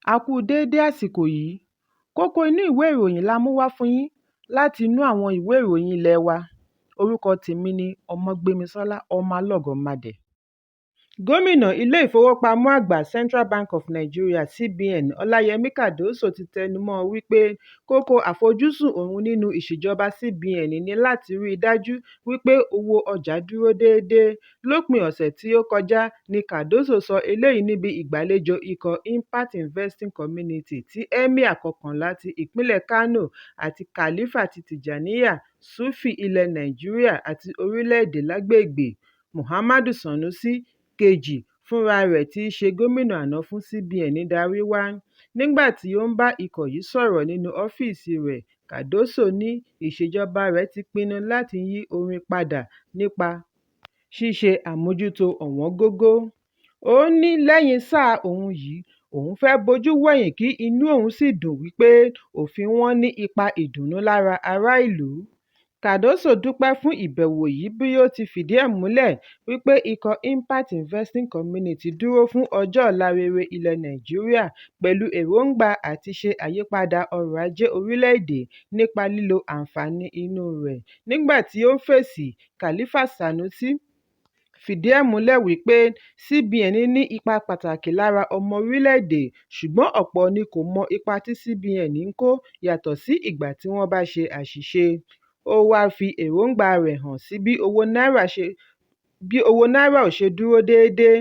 A kú déédé àsìkò yìí. Kókó inú ìwé ìròyìn la mú wá fún yín láti inú àwọn ìwé ìròyìn ilé wa. Orúkọ tèmi ni Ọmọgbémisọ́lá ọmọ Alọ́gọ̀madẹ̀. Gómìnà ilé ìfowópamọ́ àgbà Central Bank of Nigeria (CBN) Ọláyẹmí Kàdóso ti tẹnumọ́ wípé kókó àfojúsùn òun nínú ìṣèjọba CBN ní láti rí i dájú wípé owó ọjà dúró déédéé. Lópin ọ̀sẹ̀ tí ó kọjá ní Kàdóso sọ eléyìí níbi ìgbàlejò ikọ̀ Impact Investing Community tí Emir kọkànlá ti ìpínlẹ̀ Kano àti Khalifa ti Tijaniya Sufi ilẹ̀ Nàìjíríà àti orílẹ̀-èdè lágbègbè Muhammadu Sanusi kejì fúnra rẹ̀ tí í ṣe gómìnà àná fún CBN darí wá. Nígbà tí ó ń bá ikọ̀ yìí sọ̀rọ̀ nínú ọ́fíìsì rẹ̀, Kàdóso ní ìṣèjọba rẹ̀ ti pinnu láti yí orin padà nípa ṣíṣe àmójútó ọ̀wọ́n gógó. Ó ní lẹ́yìn sáà òun yìí, òun fẹ́ bojú wẹ̀yìn kí inú òun sì dùn wípé òfin wọn ní ipa ìdùnnú lára ará ìlú. Kàdóso dúpẹ́ fún ìbẹ̀wò yìí bí ó ti fìdí ẹ̀ múlẹ̀ wípé ikọ̀ Impact Investing Community dúró fún ọjọ́ ọ̀la rere ilẹ̀ Nàìjíríà pẹ̀lú èròǹgbà àti ṣe àyípadà ọrọ̀ ajé orílẹ̀-èdè nípa lílo àǹfààní inú rẹ̀. Nígbà tí ó ń fèsì, Khalifa Sanusi fìdí ẹ̀ múlẹ̀ wípé CBN ní ipa pàtàkì lára ọmọ orílẹ̀-èdè, ṣùgbọ́n ọ̀pọ̀ ni kò mọ ipa tí CBN ń kó yàtọ̀ sí ìgbà tí wọ́n bá ṣe àṣìṣe. Ó wáá fi èròǹgbà rẹ̀ hàn sí bí owó náírà ò ṣe dúró déédéé.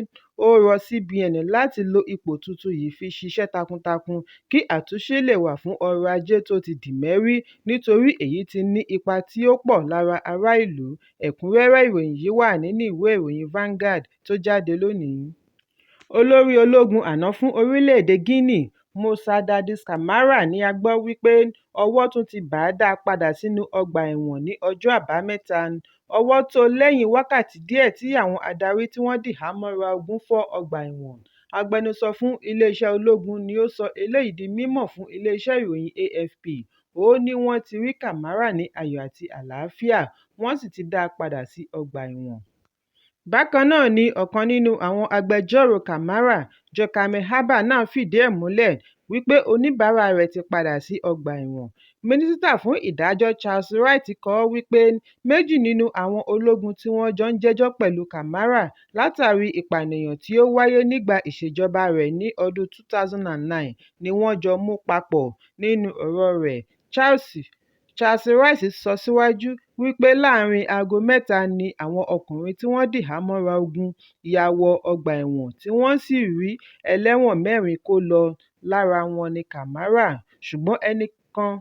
Ó rọ CBN láti lo ipò tuntun yìí fi ṣiṣẹ́ takuntakun kí àtúnṣe lè wà fún ọrọ̀ ajé tó ti dì mẹ́rí nítorí èyí ti ní ipa tí ó pọ̀ lára ará ìlú. Ẹ̀kúnrẹ́rẹ́ ìròyìn yìí wà nínú ìwé ìròyìn Vanguard tó jáde lónìí. Olórí ológun àná fún orílẹ̀-èdè Guinea, Moussa Dadis Camara ní a gbọ́ wípé ọwọ́ tún ti bà á dá padà sínú ọgbà ẹ̀wọ̀n ní ọjọ́ Àbámẹ́ta. Ọwọ́ tó lẹ́yìn wákàtí díẹ̀ tí àwọn adarí tí wọ́n dìhámọ́ra ogun fọ́ ọgbà ẹ̀wọ̀n. Agbẹnusọ fún iléeṣẹ́ ológun ni ó sọ eléyìí di mímọ̀ fún iléeṣẹ́ ìròyìn AFP. Ó ní wọ́n ti rí Camara ní ayọ̀ àti àlàáfíà, wọ́n sì ti dá a padà sí ọgbà ẹ̀wọ̀n. Bákan náà ni ọ̀kan nínú àwọn agbẹjọ́rò Camara, Jokame Abba náà fìdí ẹ̀ múlẹ̀ wípé oníbàárà rẹ̀ ti padà sí ọgbà ẹ̀wọ̀n. Mínísítà fún ìdájọ́ Charles Wright kọ wípé méjì nínú àwọn ológun tí wọ́n jọ ń jẹ́jọ́ pẹ̀lú Camara látàrí ìpànìyàn tí ó wáyé nígbà ìṣèjọba rẹ̀ ní ọdún 2009 ni wọ́n jọ mú papọ̀. Nínú ọ̀rọ̀ rẹ̀, Charles Wright sọ síwájú wípé láàrin aago mẹ́ta ni àwọn ọkùnrin tí wọ́n dìhámọ́ra ogun ya wọ ọgbà ẹ̀wọ̀n tí wọ́n sì rí ẹlẹ́wọ̀n 4 kó lọ. Lára wọn ni Camara, ṣùgbọ́n ẹnìkan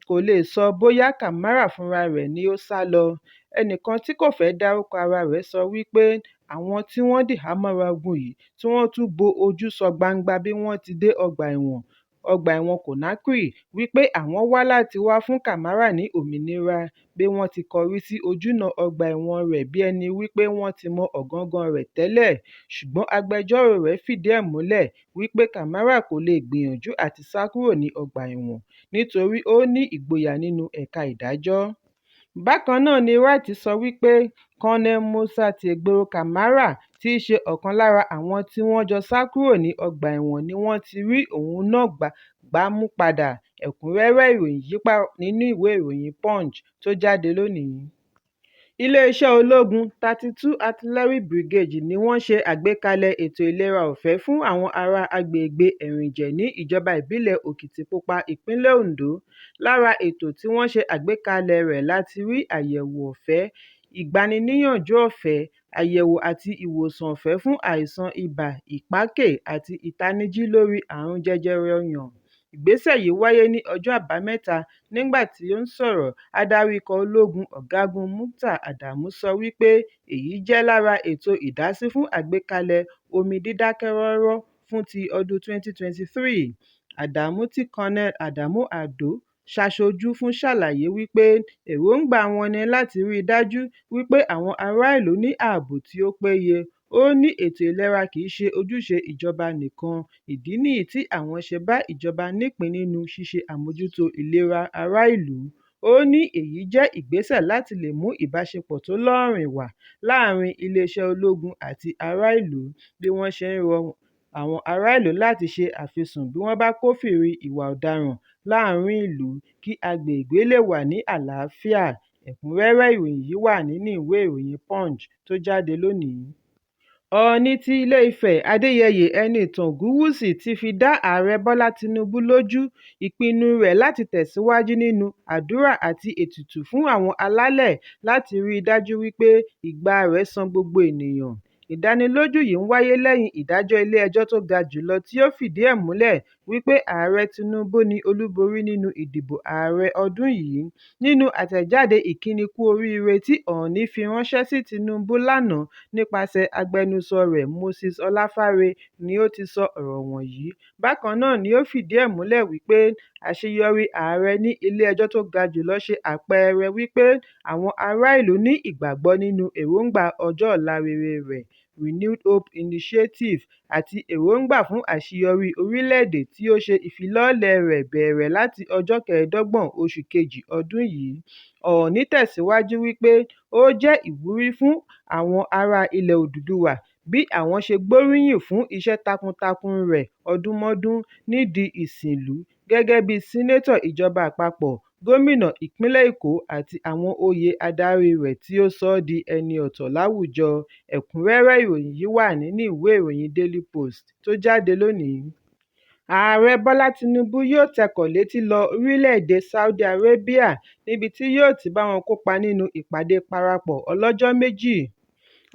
kò lè sọ bóyá Camara fúnra rẹ̀ ni ó sá lọ. Ẹnìkan tí kò fẹ́ dárúkọ ara rẹ̀ sọ wípé àwọn tí wọ́n dìhámọ́ra ogun yìí tí wọ́n tún bo ojú sọ gbangba bí wọ́n ti dé ọgbà ẹ̀wọ̀n Conakry wípé àwọn wá láti wá fún Camara ní òmìnira bí wọ́n ti kọrí sí ojúnà ọgbà ẹ̀wọ̀n rẹ̀ bí ẹni wípé wọ́n ti mọ ọ̀gángán rẹ̀ tẹ́lẹ̀. Ṣùgbọ́n agbẹjọ́rò rẹ̀ fìdí ẹ̀ múlẹ̀ wípé Camara kò lè gbìyànjú àti sá kúrò ní ọgbà ẹ̀wọ̀n nítorí ó ní ìgboyà nínú ẹ̀ka ìdájọ́. Bákan náà ni Wright sọ wípé Colonel Moussa Tiegboro Camara tí í ṣe ọ̀kan lára àwọn tí wọ́n jọ sá kúrò ní ọgbà ẹ̀wọ̀n ni wọ́n ti rí òun náà gbà mú padà. Ẹ̀kúnrẹ́rẹ́ ìròyìn yìí wà nínú ìwé ìròyìn Punch tó jáde lónìí. Iléeṣẹ́ ológun 32 Artillery Brigade ni wọ́n ṣe àgbékalẹ̀ ètò ìlera ọ̀fẹ́ fún àwọn ará agbègbè Ẹ̀rìnjẹ̀ ní ìjọba ìbílẹ̀ Òkìtìpupa, ìpínlẹ̀ Ondo. Lára ètò tí wọ́n ṣe àgbékalẹ̀ rẹ̀ láti rí àyẹ̀wò ọ̀fẹ́, ìgbaniníyànjú ọ̀fẹ́, àyẹ̀wò àti ìwòsàn ọ̀fẹ́ fún àìsàn ibà, ìpákè àti ìtanijí lórí àrùn jẹjẹrẹ ọyàn. Ìgbésẹ̀ yìí wáyé ní ọjọ́ Àbámẹ́ta. Nígbà tí ó ń sọ̀rọ̀, adarí ikọ̀ ológun Ọ̀gágun Mukhtar Adamu sọ wípé èyí jẹ́ lára ètò ìdásí fún àgbékalẹ̀ omi dídákẹ́rọ́rọ́ fún ti ọdún 2023. Adamu tí Colonel Adamu Ado ṣaṣojú fún ṣàlàyé wípé èròǹgbà wọn ni láti rí i dájú wípé àwọn ará ìlú ní ààbò tí ó péye. Ó ní ètò ìlera kìí ṣe ojúṣe ìjọba nìkan, ìdí nìyí tí àwọn ṣe bá ìjọba nípìn nínú ṣíṣe àmójútó ìlera ará ìlú. Ó ní èyí jẹ́ ìgbésẹ̀ láti lè mú ìbáṣepọ̀ tó lọ́rìn wà láàrin iléeṣẹ́ ológun àti ará ìlú bí wọ́n ṣe ń rọ àwọn ará ìlú láti ṣe àfisùn bí wọ́n bá kófìrí ìwà ọ̀daràn láàrin ìlú kí agbègbè lè wà ní àlàáfíà. Ẹ̀kúnrẹ́rẹ́ ìròyìn yìí wà nínú ìwé ìròyìn Punch tó jáde lónìí. Ọọ̀ni ti Ilé-Ifẹ̀ Adéyẹyè Ẹnìtàn Ògúnwùsì ti fi dá Ààrẹ Bọ́lá Tinubu lójú ìpinnu rẹ̀ láti tẹ̀síwájú nínú àdúrà àti ètùtù fún àwọn alálẹ̀ láti rí i dájú wípé ìgbà rẹ̀ san gbogbo ènìyàn. Ìdánilójú yìí ń wáyé lẹ́yìn ìdájọ́ ilé-ẹjọ́ tó ga jùlọ tí ó fìdí ẹ̀ múlẹ̀ wípé Ààrẹ Tinubu ni olúborí nínú ìdìbò ààrẹ ọdún yìí. Nínú àtẹ̀jáde ìkíni kú oríire tí Ọọ̀ni fi ránṣẹ́ sí Tinubu lánàá nípasẹ̀ agbẹnusọ rẹ̀ Moses Ọláfáre ni ó ti sọ ọ̀rọ̀ wọ̀nyí. Bákan náà ni ó fìdí ẹ̀ múlẹ̀ wípé àṣeyọrí ààrẹ ní ilé-ẹjọ́ tó ga jùlọ ṣe àpẹẹrẹ wípé àwọn ará ìlú ní ìgbàgbọ́ nínú èròǹgbà ọjọ́ ọ̀la rere rẹ̀ Renewed Hope Initiative àti èròǹgbà fún àṣeyọrí orílẹ̀-èdè tí ó ṣe ìfilọ́lẹ̀ rẹ̀ bẹ̀rẹ̀ láti ọjọ́ 25 oṣù kejì ọdún yìí. Ọọ̀ni tẹ̀síwájú wípé ó jẹ́ ìwúrí fún àwọn ará ilẹ̀ Odùduwà bí àwọn ṣe gbóríyìn fún iṣẹ́ takuntakun rẹ̀ ọdúnmọ́dún nídìí ìsìnlú gẹ́gẹ́ bí sínétọ̀ ìjọba àpapọ̀, gómìnà ìpínlẹ̀ Èkó àti àwọn oyè adarí rẹ̀ tí ó sọ ọ́ di ẹni ọ̀tọ̀ láwùjọ. Ẹ̀kúnrẹ́rẹ́ ìròyìn yìí wà nínú ìwé ìròyìn Daily Post tó jáde lónìí. Ààrẹ Bọ́lá Tinubu yóò tẹkọ̀ létí lọ orílẹ̀-èdè Saudi Arabia níbi tí yóò ti bá wọn kópa nínú ìpàdé parapọ̀ ọlọ́jọ́ méjì.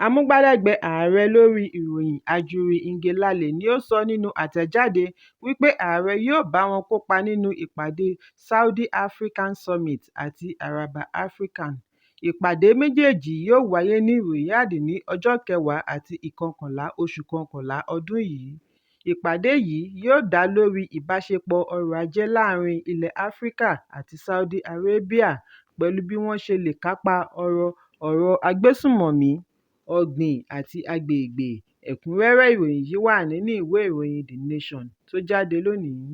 Amúgbálẹ́gbẹ̀ẹ́ ààrẹ lórí ìròyìn Ajuri Ngelale ni ó sọ nínú àtẹ̀jáde wípé ààrẹ yóò bá wọn kópa nínú ìpàdé Saudi African Summit àti Araba African. Ìpàdé méjèèjì yóò wáyé ní Riyadh ní ọjọ́ 10 àti 11 oṣù kọkànlá ọdún yìí. Ìpàdé yìí yóò dá lórí ìbáṣepọ̀ ọrọ̀ ajé láàrin ilẹ̀ Áfíríkà àti Saudi Arabia pẹ̀lú bí wọ́n ṣe lè kápá ọ̀rọ̀ agbésùnmọ̀mí, ọ̀gbìn àti agbègbè. Ẹ̀kúnrẹ́rẹ́ ìròyìn yìí wà nínú ìwé ìròyìn The Nation tó jáde lónìí.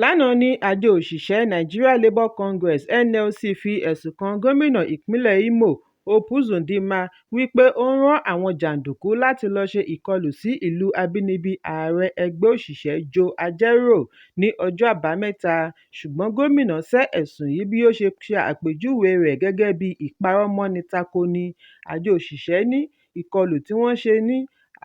Lánàá ní àjọ òṣìṣẹ́ Nigerian Labour Congress (NLC) fi ẹ̀sùn kan gómìnà ìpínlẹ̀ Imo Hope Uzodinma wípé ó ń rán àwọn jàǹdùkú láti lọ ṣe ìkọlù sí ìlú abínibí ààrẹ ẹgbẹ́ òṣìṣẹ́ Joe Ajaero ní ọjọ́ Àbámẹ́ta, ṣùgbọ́n gómìnà sẹ́ ẹ̀sùn yìí bí ó ṣe àpèjúwe rẹ̀ gẹ́gẹ́ bí ìparọ́mọ́nitakoni. Àjọ òṣìṣẹ́ ní ìkọlù tí wọ́n ṣe ní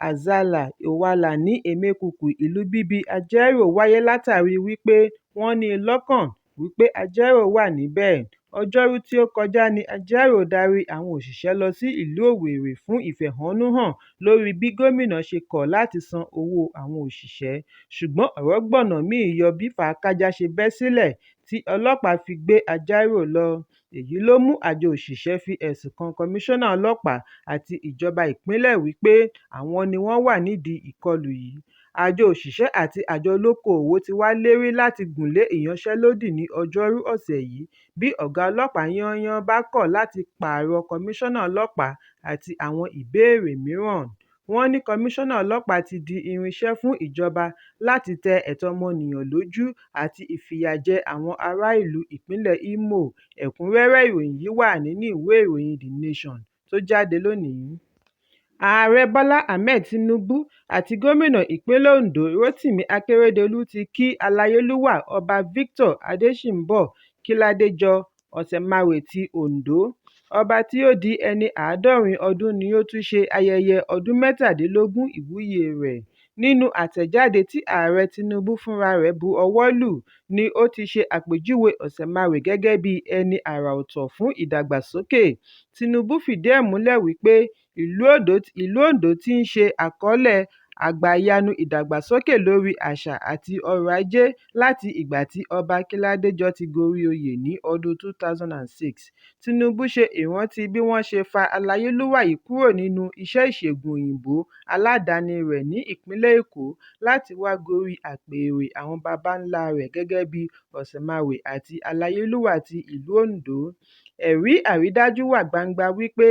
Azala Owala ní Emekuku ìlú bíbí Ajaero wáyé látàrí wípé wọ́n ní lọ́kàn wípé Ajaero wà níbẹ̀. Ọjọ́rú tí ó kọjá ní Ajaero darí àwọn òṣìṣẹ́ lọ sí ìlú Owerri fún ìfẹ̀hónúhàn lórí bí gómìnà ṣe kọ̀ láti san owó àwọn òṣìṣẹ́, ṣùgbọ́n ọ̀rọ̀ gbọ̀nà míì yọ bí fàákájà ṣe bẹ́ sílẹ̀ tí ọlọ́pàá fi gbé Ajaero lọ. Èyí ló mú àjọ òṣìṣẹ́ fi ẹ̀sùn kan kọmíṣánná ọlọ́pàá àti ìjọba ìpínlẹ̀ wípé àwọn ni wọ́n wà nídìí ìkọlù yìí. Àjọ òṣìṣẹ́ àti àjọ olókoòwò ti wá lérí láti gùnlé ìyanṣẹ́lódì ní ọjọ́rú ọ̀sẹ̀ yìí bí ọ̀gá ọlọ́pàá yányán bá kọ̀ láti pààrọ̀ kọmíṣánná ọlọ́pàá àti àwọn ìbéèrè mìíràn. Wọ́n ní kọmíṣánná ọlọ́pàá ti di irinṣẹ́ fún ìjọba láti tẹ ẹ̀tọ́ ọmọnìyàn lójú àti ìfìyàjẹ àwọn ará ìlú ìpínlẹ̀ Imo. Ẹ̀kúnrẹ́rẹ́ ìròyìn yìí wà nínú ìwé ìròyìn The Nation tó jáde lónìí. Ààrẹ Bọ́lá Ahmed Tinubu àti gómìnà ìpínlẹ̀ Ondo Rotimi Akeredolu ti kí aláyélúwà Ọba Victor Adéṣínbọ̀ Kíládéjọ Ọ̀sẹ̀máwé ti Ondo. Ọba tí ó di ẹni 90 ọdún ni ó tún ṣe ayẹyẹ ọdún 17 ìwúyè rẹ̀. Nínú àtẹ̀jáde tí ààrẹ Tinubu fúnra rẹ̀ bu ọwọ́ lù ni ó ti ṣe àpèjúwe Ọ̀sẹ̀máwé gẹ́gẹ́ bí ẹni àrà ọ̀tọ̀ fún ìdàgbàsókè. Tinubu fìdí ẹ̀ múlẹ̀ wípé ìlú Ondo ti ń ṣe àkọọ́lẹ̀ àgbàyanu ìdàgbàsókè lórí àṣà àti ọrọ̀ ajé láti ìgbà tí Ọba Kíládéjọ ti gorí oyè ní ọdún 2006. Tinubu ṣe ìrántí bí wọ́n ṣe fa aláyélúwà yìí kúrò nínú iṣẹ́ ìṣègùn òyìnbó aládàáni rẹ̀ ní ìpínlẹ̀ Èkó láti wá gorí àpèrè àwọn baba ńlá rẹ̀ gẹ́gẹ́ bí Ọ̀sẹ̀máwé àti aláyélúwà ti ìlú Ondo. Ẹ̀rí àrídájú wà gbangba wípé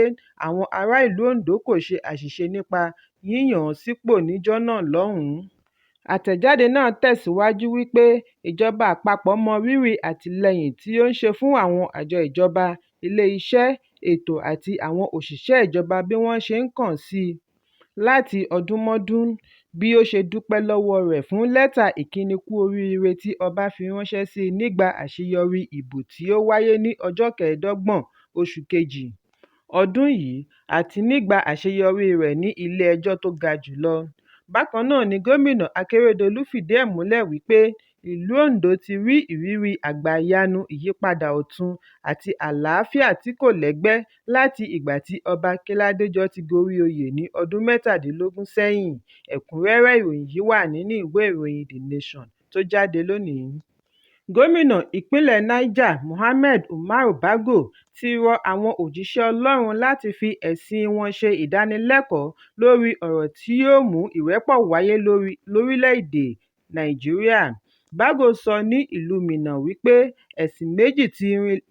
àwọn ará ìlú Ondo kò ṣe àṣìṣe nípa yíyàn án sípò níjọ́ náà lọ́hùn-ún. Àtẹ̀jáde náà tẹ̀síwájú wípé ìjọba àpapọ̀ mọ rírì àtìlẹ́yìn tí ó ń ṣe fún àwọn àjọ ìjọba, ilé-iṣẹ́, ètò àti àwọn òṣìṣẹ́ ìjọba bí wọ́n ṣe ń kàn sí i láti ọdúnmọ́dún. bí ó ṣe dúpẹ́ lọ́wọ́ rẹ̀ fún lẹ́tà ìkíni kú oríire tí ọba fi ránṣẹ́ sí i nígbà àṣeyọrí ìbò tí ó wáyé ní ọjọ́ 25 oṣù kejì ọdún yìí àti nígbà àṣeyọrí rẹ̀ ní ilé-ẹjọ́ tó ga jù lọ. Bákan náà ni gómìnà Akérédolú fìdí ẹ̀ múlẹ̀ wípé ìlú Ondo ti rí ìrírí àgbàyanu ìyípadà ọ̀tun àti àlàáfíà tí kò lẹ́gbẹ́ láti ìgbà tí ọba Kéládéjọ ti gorí oyè ní ọdún 17 sẹ́yìn. Ẹ̀kúnrẹ́rẹ́ ìròyìn yìí wà nínú ìwé ìròyìn The Nation tó jáde lónìí. Gómìnà ìpínlẹ̀ Niger Mohammed Umaru Bago ti rọ àwọn òjíṣẹ́ Ọlọ́run láti fi ẹ̀sìn wọn ṣe ìdánilẹ́kọ̀ọ́ lórí ọ̀rọ̀ tí yóò mú ìrẹ́pọ̀ wáyé lórílẹ̀-èdè Nàìjíríà. Bago sọ ní ìlú Minna wípé ẹ̀sìn méjì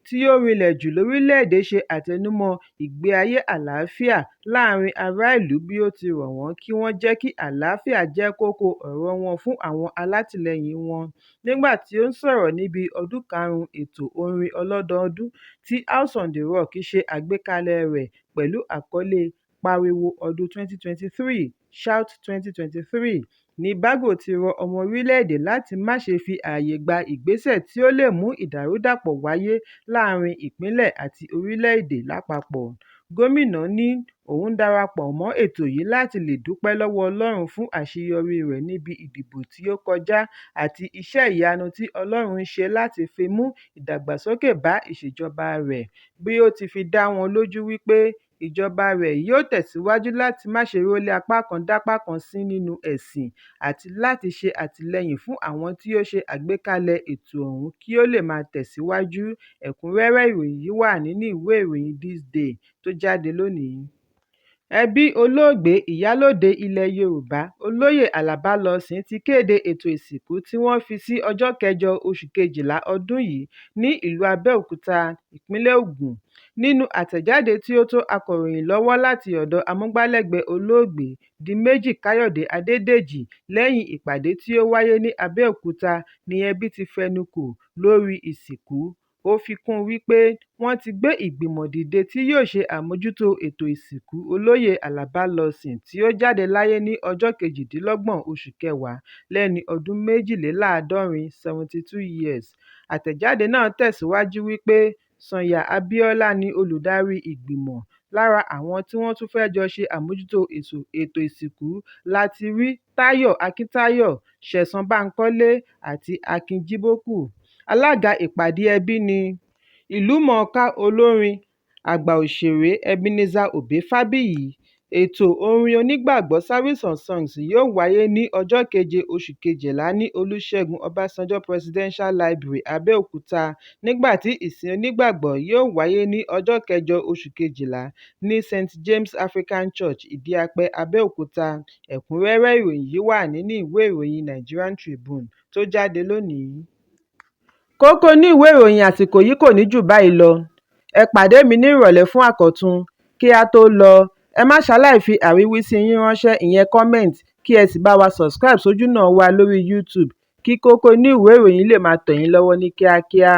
tí ó rinlẹ̀ jù lórílẹ̀-èdè ṣe àtẹnumọ́ ìgbé ayé àlàáfíà láàrin ará ìlú bí ó ti rọ̀ wọ́n kí wọ́n jẹ́ kí àlàáfíà jẹ́ kókó ọ̀rọ̀ wọn fún àwọn alátìlẹyìn wọn. Nígbà tí ó ń sọ̀rọ̀ níbi ọdún 5 ètò orin ọlọ́dọọdún tí House on the Rock ṣe àgbékalẹ̀ rẹ̀ pẹ̀lú àkọlé Pariwo ọdún 2023 Shout 2023 ní Bago ti rọ ọmọ orílẹ̀-èdè láti má ṣe fi ààyè gba ìgbésẹ̀ tí ó lè mú ìdàrúdàpọ̀ wáyé láàrin ìpínlẹ̀ àti orílẹ̀-èdè lápapọ̀. Gómìnà ní òun darapọ̀ mọ́ ètò yìí láti lè dúpẹ́ lọ́wọ́ Ọlọ́run fún àṣeyọrí rẹ̀ níbi ìdìbò tí ó kọjá àti iṣẹ́ ìyanu tí Ọlọ́run ń ṣe láti fi mú ìdàgbàsókè bá ìṣèjọba rẹ̀, bí ó ti fi dá wọn lójú wípé ìjọba rẹ̀ yóò tẹ̀síwájú láti má ṣe rólé apá kan dápá kan sí nínú ẹ̀sìn àti láti ṣe àtìlẹ́yìn fún àwọn tí ó ṣe àgbékalẹ̀ ètò ọ̀hún kí ó lè máa tẹ̀síwájú. Ẹ̀kúnrẹ́rẹ́ ìròyìn yìí wà nínú ìwé ìròyìn Thisday tó jáde lónìí. Ẹbí olóògbé Ìyálóde ilẹ̀ Yorùbá Olóyè Àlàbá Lọ́sìn ti kéde ètò ìsìnkú tí wọ́n fi sí ọjọ́ 8 oṣù Kejìlá ọdún yìí ní ìlú Abẹ́òkúta, ìpínlẹ̀ Ògùn. Nínú àtẹ̀jáde tí ó tó akọ̀ròyìn lọ́wọ́ láti ọ̀dọ̀ amúgbálẹ́gbẹ̀ẹ́ olóògbé Díméjì Káyọ̀dé Adédèjì lẹ́yìn ìpàdé tí ó wáyé ní Abẹ́òkúta ni ẹbí ti fẹnukò lórí ìsìnkú. Ó fi kún un wípé wọ́n ti gbé ìgbìmọ̀ dìde tí yóò ṣe àmójútó ètò ìsìnkú Olóyè Àlàbá Lọ́sìn tí ó jáde láyé ní ọjọ́ 28 oṣù Kẹwàá lẹ́ni ọdún 72 72 years. Àtẹ̀jáde náà tẹ̀síwájú wípé Sànyà Abíọ́lá ni olùdarí ìgbìmọ̀. Lára àwọn tí wọ́n tún fẹ́ jọ ṣe àmójútó ètò ìsìnkú láti rí Táyọ̀ Akíntayọ̀, Ṣẹ̀san Bánkọ́lé àti Akin Jíbókù. Alága ìpàdé ẹbí ni ìlúmọ̀ọ́ká olórin àgbà òṣèré Ebenezer Obey Fábíyì. Ètò orin onígbàgbọ́ Service on Songs yóò wáyé ní ọjọ́ 7 oṣù Kejìlá ní Olúṣẹ́gun Ọbásanjọ́ Presidential Library, Abẹ́òkúta, nígbà tí ìsìn onígbàgbọ́ yóò wáyé ní ọjọ́ 8 oṣù Kejìlá ní St James African Church, Ìdí-Àpẹ́, Abẹ́òkúta. Ẹ̀kúnrẹ́rẹ́ ìròyìn yìí wà nínú ìwé ìròyìn Nigerian Tribune tó jáde lónìí. Kókó inú ìwé ìròyìn àsìkò yìí kò ní jù báyìí lọ. Ẹ pàdé mi ní ìrọ̀lẹ́ fún àkọ́tun. Kí a tó lọ, ẹ má ṣaláì fi àríwísí yín ránṣẹ́, ìyẹn comment, kí ẹ sì bá wa subscribe sójúnà wa lórí YouTube kí Kókó Inú Ìwé Ìròyìn lè máa tẹ̀ yín lọ́wọ́ ní kíákíá.